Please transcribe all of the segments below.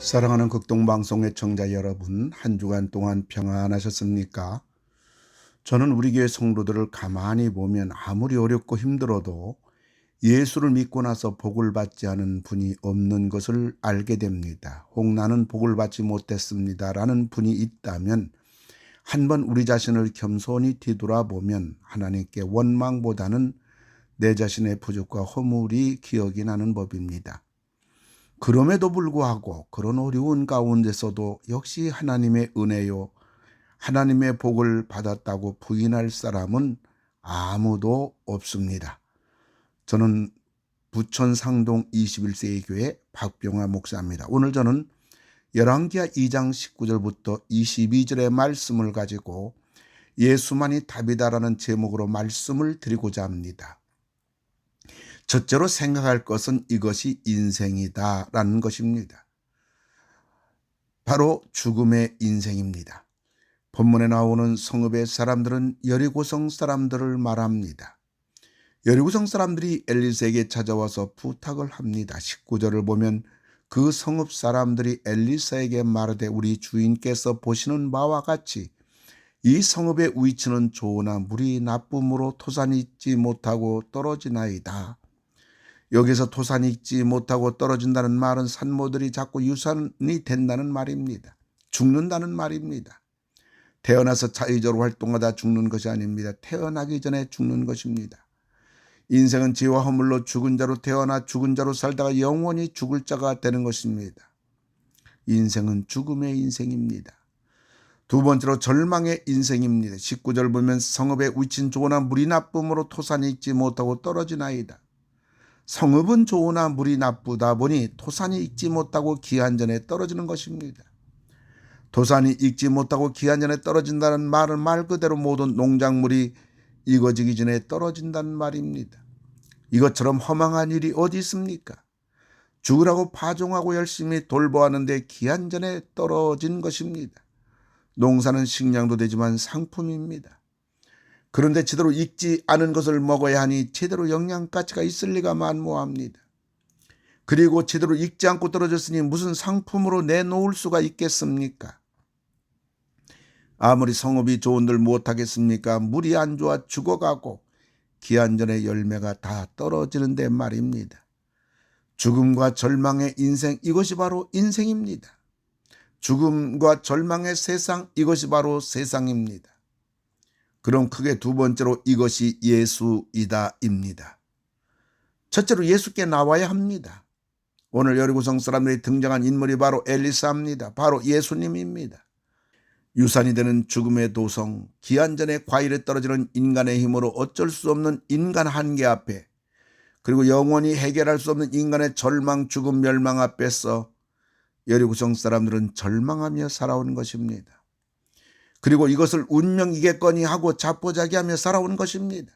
사랑하는 극동방송 애청자 여러분, 한 주간 동안 평안하셨습니까? 저는 우리 교회 성도들을 가만히 보면 아무리 어렵고 힘들어도 예수를 믿고 나서 복을 받지 않은 분이 없는 것을 알게 됩니다. 혹 나는 복을 받지 못했습니다라는 분이 있다면 한번 우리 자신을 겸손히 뒤돌아보면 하나님께 원망보다는 내 자신의 부족과 허물이 기억이 나는 법입니다. 그럼에도 불구하고 그런 어려운 가운데서도 역시 하나님의 은혜요, 하나님의 복을 받았다고 부인할 사람은 아무도 없습니다. 저는 부천 상동 21세기 교회 박병화 목사입니다. 오늘 저는 열왕기하 2장 19절부터 22절의 말씀을 가지고 예수만이 답이다라는 제목으로 말씀을 드리고자 합니다. 첫째로 생각할 것은 이것이 인생이다라는 것입니다. 바로 죽음의 인생입니다. 본문에 나오는 성읍의 사람들은 여리고성 사람들을 말합니다. 여리고성 사람들이 엘리사에게 찾아와서 부탁을 합니다. 19절을 보면 그 성읍 사람들이 엘리사에게 말하되 우리 주인께서 보시는 바와 같이 이 성읍의 위치는 좋으나 물이 나쁨으로 토산이 있지 못하고 떨어지나이다. 여기서 토산이 있지 못하고 떨어진다는 말은 산모들이 자꾸 유산이 된다는 말입니다. 죽는다는 말입니다. 태어나서 자의적으로 활동하다 죽는 것이 아닙니다. 태어나기 전에 죽는 것입니다. 인생은 죄와 허물로 죽은 자로 태어나 죽은 자로 살다가 영원히 죽을 자가 되는 것입니다. 인생은 죽음의 인생입니다. 두 번째로 절망의 인생입니다. 19절 보면 성읍의 위치는 좋으나 물이 나쁨으로 토산이 있지 못하고 떨어지나이다. 성읍은 좋으나 물이 나쁘다 보니 토산이 익지 못하고 기한전에 떨어지는 것입니다. 토산이 익지 못하고 기한전에 떨어진다는 말은 말 그대로 모든 농작물이 익어지기 전에 떨어진다는 말입니다. 이것처럼 허망한 일이 어디 있습니까? 죽으라고 파종하고 열심히 돌보았는데 기한전에 떨어진 것입니다. 농사는 식량도 되지만 상품입니다. 그런데 제대로 익지 않은 것을 먹어야 하니 제대로 영양가치가 있을 리가 만무합니다. 그리고 제대로 익지 않고 떨어졌으니 무슨 상품으로 내놓을 수가 있겠습니까? 아무리 성읍이 좋은들 못하겠습니까? 물이 안 좋아 죽어가고 기한전에 열매가 다 떨어지는데 말입니다. 죽음과 절망의 인생, 이것이 바로 인생입니다. 죽음과 절망의 세상, 이것이 바로 세상입니다. 그럼 크게 두 번째로 이것이 예수이다입니다. 첫째로 예수께 나와야 합니다. 오늘 여리고성 사람들이 등장한 인물이 바로 엘리사입니다. 바로 예수님입니다. 유산이 되는 죽음의 도성, 기한전에 과일에 떨어지는 인간의 힘으로 어쩔 수 없는 인간 한계 앞에, 그리고 영원히 해결할 수 없는 인간의 절망, 죽음, 멸망 앞에서 여리고성 사람들은 절망하며 살아온 것입니다. 그리고 이것을 운명이겠거니 하고 자포자기하며 살아온 것입니다.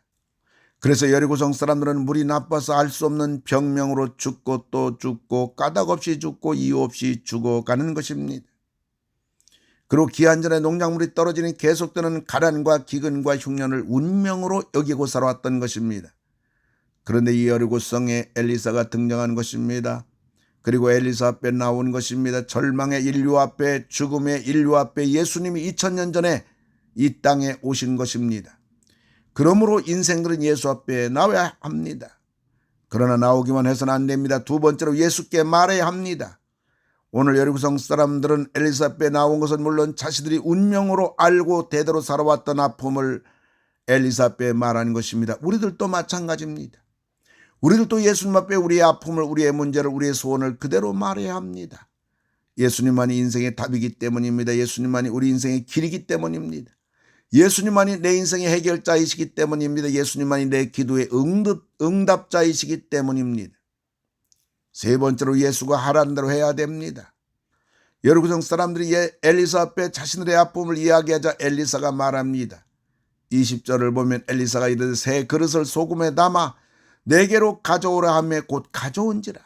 그래서 여리고성 사람들은 물이 나빠서 알 수 없는 병명으로 죽고 또 죽고 까닭 없이 죽고 이유 없이 죽어가는 것입니다. 그리고 기한전에 농작물이 떨어지니 계속되는 가난과 기근과 흉년을 운명으로 여기고 살아왔던 것입니다. 그런데 이 여리고성에 엘리사가 등장한 것입니다. 그리고 엘리사 앞에 나온 것입니다. 절망의 인류 앞에, 죽음의 인류 앞에 예수님이 2000년 전에 이 땅에 오신 것입니다. 그러므로 인생들은 예수 앞에 나와야 합니다. 그러나 나오기만 해서는 안 됩니다. 두 번째로 예수께 말해야 합니다. 오늘 여리고성 사람들은 엘리사 앞에 나온 것은 물론 자신들이 운명으로 알고 대대로 살아왔던 아픔을 엘리사 앞에 말하는 것입니다. 우리들도 마찬가지입니다. 우리들도 예수님 앞에 우리의 아픔을, 우리의 문제를, 우리의 소원을 그대로 말해야 합니다. 예수님만이 인생의 답이기 때문입니다. 예수님만이 우리 인생의 길이기 때문입니다. 예수님만이 내 인생의 해결자이시기 때문입니다. 예수님만이 내 기도의 응답자이시기 때문입니다. 세 번째로 예수가 하라는 대로 해야 됩니다. 여리고성 사람들이 엘리사 앞에 자신들의 아픔을 이야기하자 엘리사가 말합니다. 20절을 보면 엘리사가 이르되 새 그릇을 소금에 담아 내게로 가져오라 하며 곧 가져온지라.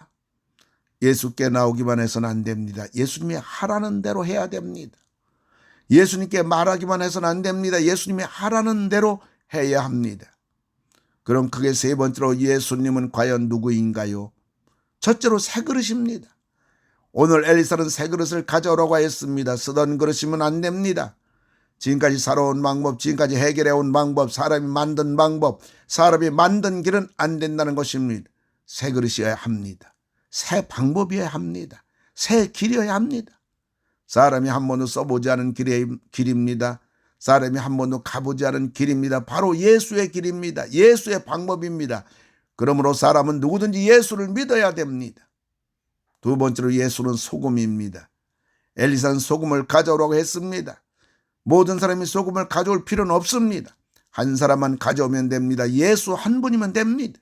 예수께 나오기만 해서는 안 됩니다. 예수님이 하라는 대로 해야 됩니다. 예수님께 말하기만 해서는 안 됩니다. 예수님이 하라는 대로 해야 합니다. 그럼 그게 세 번째로 예수님은 과연 누구인가요? 첫째로 새 그릇입니다. 오늘 엘리사는 새 그릇을 가져오라고 했습니다. 쓰던 그릇이면 안 됩니다. 지금까지 살아온 방법, 지금까지 해결해온 방법, 사람이 만든 방법, 사람이 만든 길은 안 된다는 것입니다. 새 그릇이어야 합니다. 새 방법이어야 합니다. 새 길이어야 합니다. 사람이 한 번도 써보지 않은 길입니다. 사람이 한 번도 가보지 않은 길입니다. 바로 예수의 길입니다. 예수의 방법입니다. 그러므로 사람은 누구든지 예수를 믿어야 됩니다. 두 번째로 예수는 소금입니다. 엘리사는 소금을 가져오라고 했습니다. 모든 사람이 소금을 가져올 필요는 없습니다. 한 사람만 가져오면 됩니다. 예수 한 분이면 됩니다.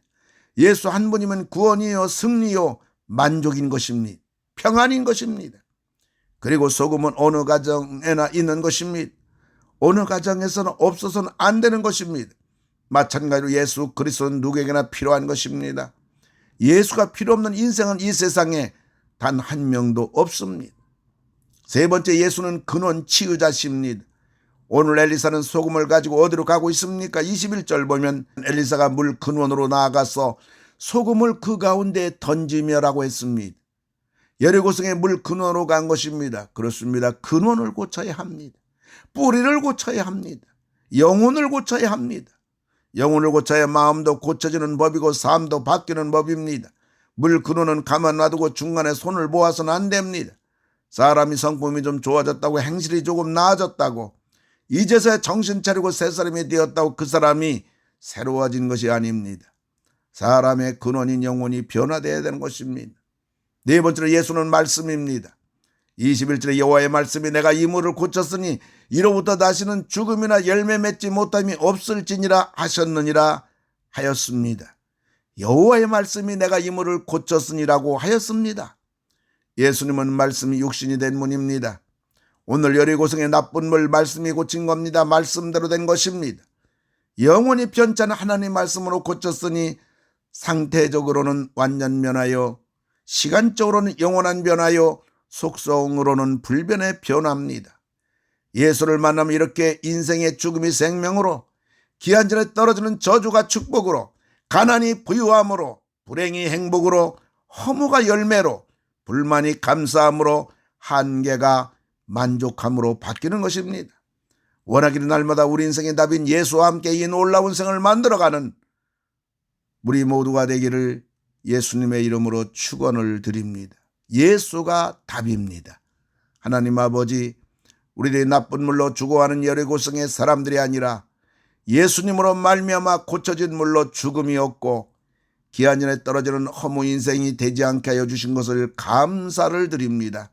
예수 한 분이면 구원이요, 승리요, 만족인 것입니다. 평안인 것입니다. 그리고 소금은 어느 가정에나 있는 것입니다. 어느 가정에서는 없어서는 안 되는 것입니다. 마찬가지로 예수 그리스도는 누구에게나 필요한 것입니다. 예수가 필요 없는 인생은 이 세상에 단 한 명도 없습니다. 세 번째, 예수는 근원 치유자십니다. 오늘 엘리사는 소금을 가지고 어디로 가고 있습니까? 21절 보면 엘리사가 물 근원으로 나아가서 소금을 그 가운데 던지며라고 했습니다. 여리고성의 물 근원으로 간 것입니다. 그렇습니다. 근원을 고쳐야 합니다. 뿌리를 고쳐야 합니다. 영혼을 고쳐야 합니다. 영혼을 고쳐야 마음도 고쳐지는 법이고 삶도 바뀌는 법입니다. 물 근원은 가만 놔두고 중간에 손을 모아서는 안 됩니다. 사람이 성품이 좀 좋아졌다고, 행실이 조금 나아졌다고, 이제서야 정신 차리고 새 사람이 되었다고 그 사람이 새로워진 것이 아닙니다. 사람의 근원인 영혼이 변화되어야 되는 것입니다. 네 번째로 예수는 말씀입니다. 21절에 여호와의 말씀이 내가 이 물을 고쳤으니 이로부터 다시는 죽음이나 열매 맺지 못함이 없을지니라 하셨느니라 하였습니다. 여호와의 말씀이 내가 이 물을 고쳤으니라고 하였습니다. 예수님은 말씀이 육신이 된 분입니다. 오늘 여리고성의 나쁜 물 말씀이 고친 겁니다. 말씀대로 된 것입니다. 영원히 편찮은 하나님 말씀으로 고쳤으니 상태적으로는 완전 변하여, 시간적으로는 영원한 변하여, 속성으로는 불변의 변화입니다. 예수를 만나면 이렇게 인생의 죽음이 생명으로, 기한전에 떨어지는 저주가 축복으로, 가난이 부유함으로, 불행이 행복으로, 허무가 열매로, 불만이 감사함으로, 한계가 만족함으로 바뀌는 것입니다. 원하기는 날마다 우리 인생의 답인 예수와 함께 이 놀라운 생을 만들어가는 우리 모두가 되기를 예수님의 이름으로 축원을 드립니다. 예수가 답입니다. 하나님 아버지, 우리들이 나쁜 물로 죽어가는 여리고성의 사람들이 아니라 예수님으로 말미암아 고쳐진 물로 죽음이 없고 기한전에 떨어지는 허무 인생이 되지 않게 하여 주신 것을 감사를 드립니다.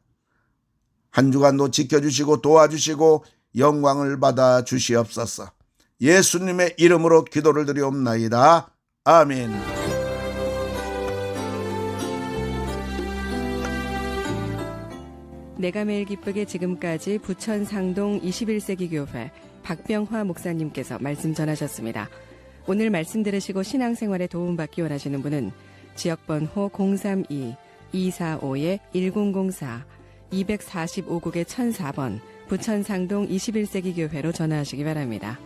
한 주간도 지켜주시고 도와주시고 영광을 받아 주시옵소서. 예수님의 이름으로 기도를 드리옵나이다. 아멘. 내가 매일 기쁘게 지금까지 부천 상동 21세기 교회 박병화 목사님께서 말씀 전하셨습니다. 오늘 말씀 들으시고 신앙생활에 도움받기 원하시는 분은 지역번호 032-245-1004 245국의 1004번 부천 상동 21세기 교회로 전화하시기 바랍니다.